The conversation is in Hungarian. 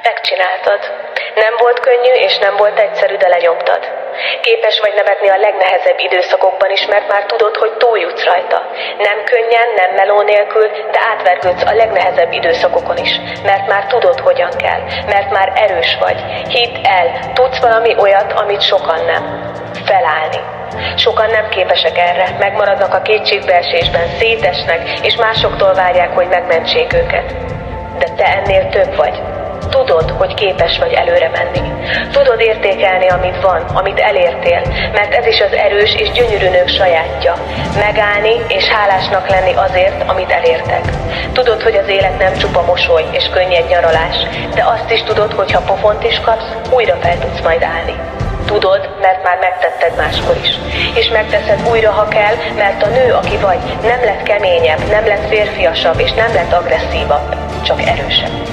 Megcsináltad. Nem volt könnyű és nem volt egyszerű, de lenyomtad. Képes vagy nevetni a legnehezebb időszakokban is, mert már tudod, hogy túljutsz rajta. Nem könnyen, nem meló nélkül, de átvergődsz a legnehezebb időszakokon is, mert már tudod, hogyan kell, mert már erős vagy. Hidd el, tudsz valami olyat, amit sokan nem. Felállni. Sokan nem képesek erre, megmaradnak a kétségbeesésben, szétesnek, és másoktól várják, hogy megmentsék őket. De te ennél több vagy. Tudod, hogy képes vagy előre menni. Tudod értékelni, amit van, amit elértél, mert ez is az erős és gyönyörű nők sajátja. Megállni és hálásnak lenni azért, amit elértek. Tudod, hogy az élet nem csupa mosoly és könnyed nyaralás, de azt is tudod, hogy ha pofont is kapsz, újra fel tudsz majd állni. Tudod, mert már megtetted máskor is. És megteszed újra, ha kell, mert a nő, aki vagy, nem lett keményebb, nem lett férfiasabb, és nem lett agresszívabb, csak erősebb.